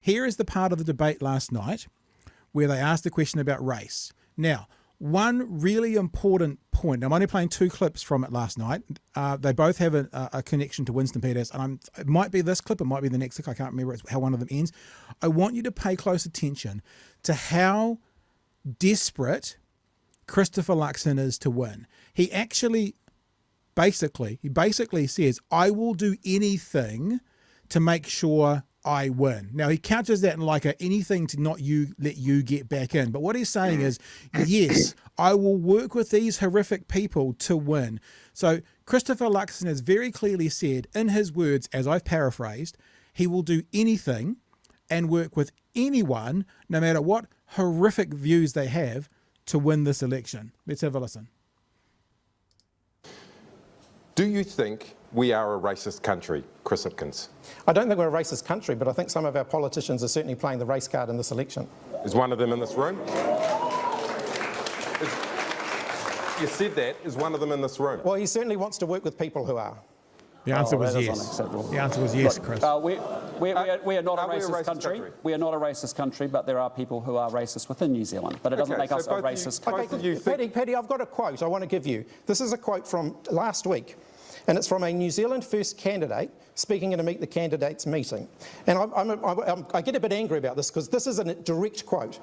here is the part of the debate last night where they asked a question about race. Now, one really important point, I'm only playing 2 clips from it last night. They both have a connection to Winston Peters, and it might be this clip, it might be the next clip, I can't remember how one of them ends. I want you to pay close attention to how desperate Christopher Luxon is to win. He actually basically says, I will do anything to make sure I win. Now, he couches that in like anything to not let you get back in. But what he's saying is, yes, I will work with these horrific people to win. So Christopher Luxon has very clearly said, in his words, as I've paraphrased, he will do anything and work with anyone, no matter what horrific views they have, to win this election. Let's have a listen. Do you think we are a racist country, Chris Hipkins? I don't think we're a racist country, but I think some of our politicians are certainly playing the race card in this election. Is one of them in this room? You said that. Is one of them in this room? Well, he certainly wants to work with people who are. The answer was yes. The answer was yes, Chris. We are not a racist country. We are not a racist country, but there are people who are racist within New Zealand. But it doesn't make us a racist country. Paddy, I've got a quote I want to give you. This is a quote from last week, and it's from a New Zealand First candidate speaking at a Meet the Candidates meeting. And I get a bit angry about this because this is a direct quote.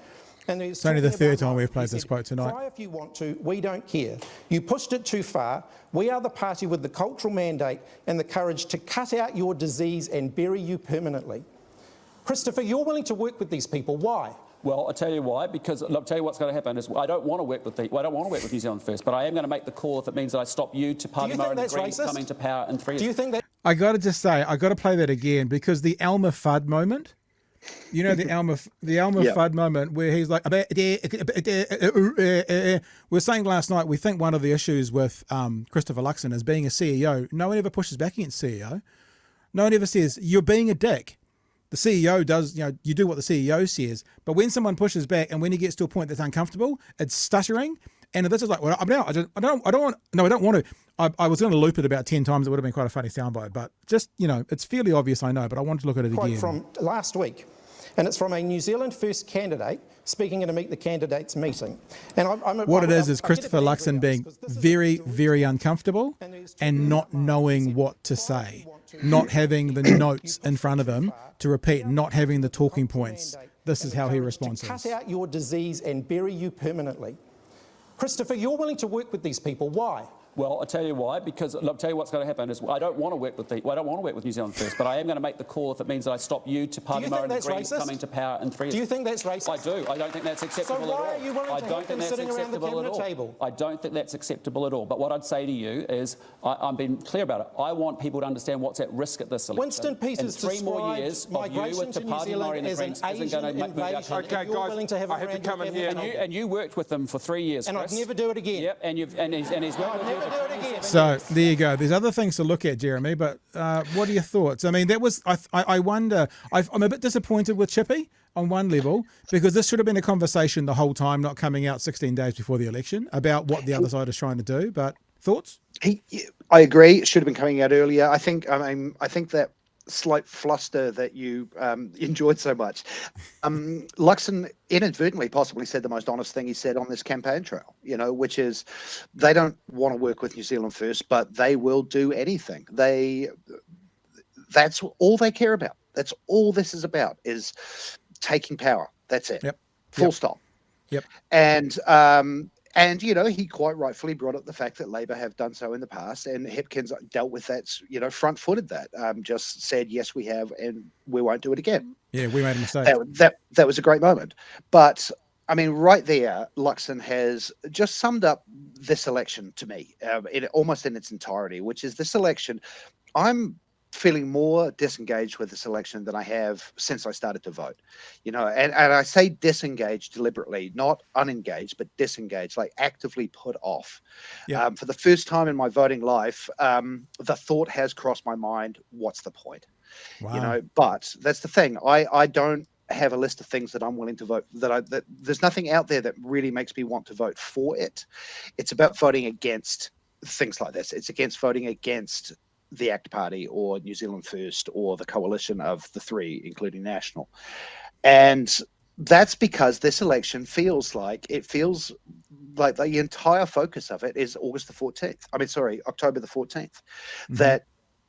And it's only the third time we've played this quote tonight. Try if you want to, we don't care. You pushed it too far. We are the party with the cultural mandate and the courage to cut out your disease and bury you permanently. Christopher, you're willing to work with these people. Why? Well, I'll tell you why. Because I'll tell you what's going to happen is I don't want to work with New Zealand First, but I am going to make the call if it means that I stop you to Party Murray and Green coming to power in 3 years. Do you think that? I got to just say, I got to play that again because the Elmer Fudd moment. You know the Elmer Fudd moment where he's like, we're saying last night, we think one of the issues with Christopher Luxon is being a CEO. No one ever pushes back against CEO. No one ever says, you're being a dick. The CEO does, you do what the CEO says. But when someone pushes back and when he gets to a point that's uncomfortable, it's stuttering. And this is like, well, I don't want to. I was going to loop it about 10 times. It would have been quite a funny soundbite. But just, it's fairly obvious, I know, but I want to look at it again. From last week. And it's from a New Zealand First candidate speaking at a Meet the Candidates meeting. And what it is Christopher Luxon being very, very uncomfortable and not knowing what to say, not having the notes in front of him to repeat, not having the talking points. This is how he responds. Cut out your disease and bury you permanently. Christopher, you're willing to work with these people. Why? Well, I'll tell you why. Because I'll tell you what's going to happen is I don't want to work with New Zealand First, but I am going to make the call if it means that I stop you to Party Murray and Green coming to power in 3 years. Do you think that's racist? I do. I don't think that's acceptable at all. So why are you willing to have them sitting around the cabinet table? I don't think that's acceptable at all. But what I'd say to you is, I'm being clear about it. I want people to understand what's at risk at this election. Winston Peters described migration to New Zealand as an Asian invasion. Okay, guys, I have to come in here. And you worked with them for 3 years, and I'd never do it again. Yep, and he's worked with you for 3 years. So there you go. There's other things to look at, Jeremy, but what are your thoughts? I mean, that was, I wonder, I'm a bit disappointed with Chippy on one level because this should have been a conversation the whole time, not coming out 16 days before the election about what the other side is trying to do. But thoughts? I agree. It should have been coming out earlier. I think that slight fluster that you enjoyed so much. Luxon inadvertently possibly said the most honest thing he said on this campaign trail, which is they don't want to work with New Zealand First, but they will do anything. That's all they care about. That's all this is about, is taking power. That's it. Yep. Full stop. Yep. And, he quite rightfully brought up the fact that Labor have done so in the past, and Hipkins dealt with that, front-footed that, just said, yes, we have, and we won't do it again. Yeah, we made a mistake. That was a great moment. But, I mean, right there, Luxon has just summed up this election to me, almost in its entirety, which is this election. I'm feeling more disengaged with this election than I have since I started to vote, and I say disengaged deliberately, not unengaged, but disengaged, like actively put off. Yeah. For the first time in my voting life, the thought has crossed my mind, what's the point? Wow. But that's the thing. I don't have a list of things that I'm willing to vote that there's nothing out there that really makes me want to vote for it. It's about voting against things like this. It's against voting against the ACT Party or New Zealand First or the coalition of the three, including National. And that's because this election feels like the entire focus of it is October the 14th. That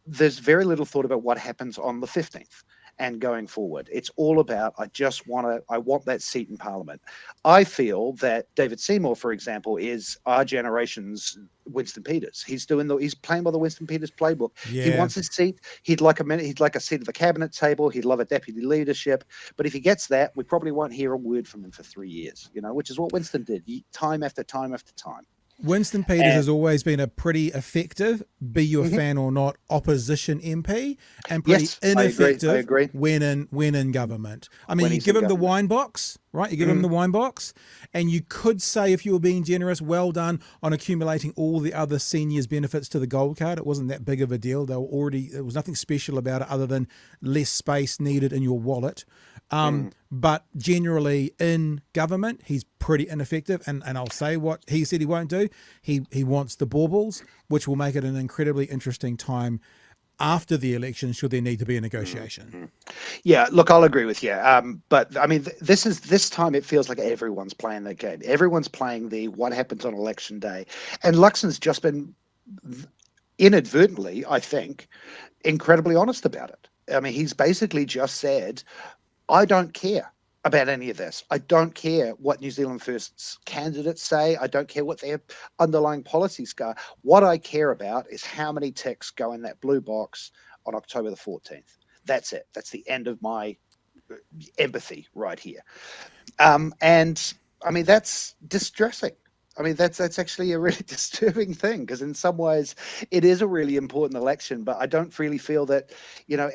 there's very little thought about what happens on the 15th and going forward. It's all about, I want that seat in Parliament. I feel that David Seymour, for example, is our generation's Winston Peters. He's playing by the Winston Peters playbook. Yeah. He wants his seat. He'd like a seat at the cabinet table. He'd love a deputy leadership. But if he gets that, we probably won't hear a word from him for 3 years, which is what Winston did time after time after time. Winston Peters has always been a pretty effective, be you a fan or not, opposition MP, and pretty ineffective I agree. when in government. I mean, you give him the wine box, right? You give him the wine box, and you could say, if you were being generous, well done on accumulating all the other seniors' benefits to the gold card. It wasn't that big of a deal. There was nothing special about it other than less space needed in your wallet. But generally in government, he's pretty ineffective. And I'll say what he said he won't do. He wants the baubles, which will make it an incredibly interesting time after the election, should there need to be a negotiation. Yeah, look, I'll agree with you. But I mean, this time it feels like everyone's playing that game. Everyone's playing the what happens on election day. And Luxon's just been inadvertently, I think, incredibly honest about it. I mean, he's basically just said, I don't care about any of this. I don't care what New Zealand First's candidates say. I don't care what their underlying policies are. What I care about is how many ticks go in that blue box on October the 14th. That's it. That's the end of my empathy right here. And I mean, that's distressing. I mean, that's actually a really disturbing thing, because in some ways it is a really important election, but I don't really feel that,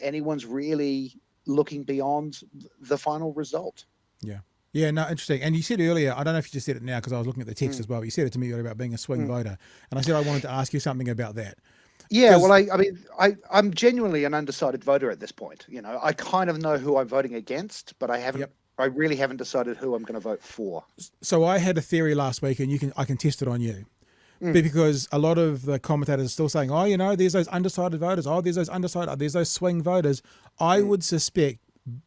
anyone's really looking beyond the final result. Yeah, no, interesting. And you said earlier, I don't know if you just said it now because I was looking at the text as well, but you said it to me earlier about being a swing voter. And I said I wanted to ask you something about that. Yeah, well, I'm genuinely an undecided voter at this point. I kind of know who I'm voting against, but I really haven't decided who I'm going to vote for. So I had a theory last week, and I can test it on you. Because a lot of the commentators are still saying, there's those undecided voters. There's those undecided. There's those swing voters. I would suspect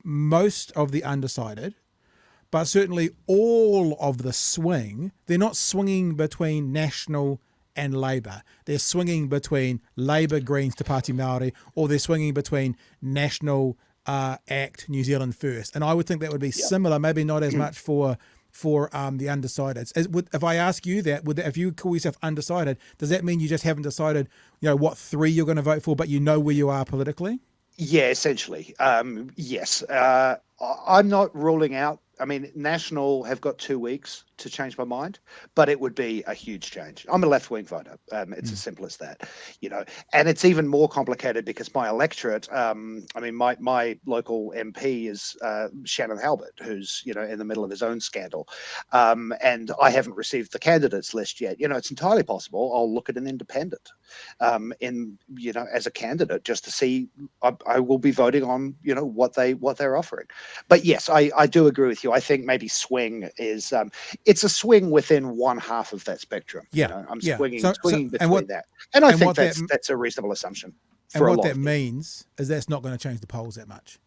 most of the undecided, but certainly all of the swing, they're not swinging between National and Labour. They're swinging between Labour, Greens to Party Māori, or they're swinging between National, ACT, New Zealand First. And I would think that would be similar, maybe not as much for the undecided. If I ask you that, if you call yourself undecided, does that mean you just haven't decided, what three you're going to vote for, but you know where you are politically? Yeah, essentially. Yes. I'm not ruling out. I mean, National have got 2 weeks to change my mind, but it would be a huge change. I'm a left-wing voter. It's as simple as that, and it's even more complicated because my electorate, my local MP is Shannon Halbert, who's, in the middle of his own scandal. And I haven't received the candidates list yet. It's entirely possible I'll look at an independent as a candidate just to see. I will be voting on, what they're offering. But yes, I do agree with you. I think maybe swing is, it's a swing within one half of that spectrum. I'm swinging between that. And I think that's a reasonable assumption. And what that means is that's not going to change the polls that much.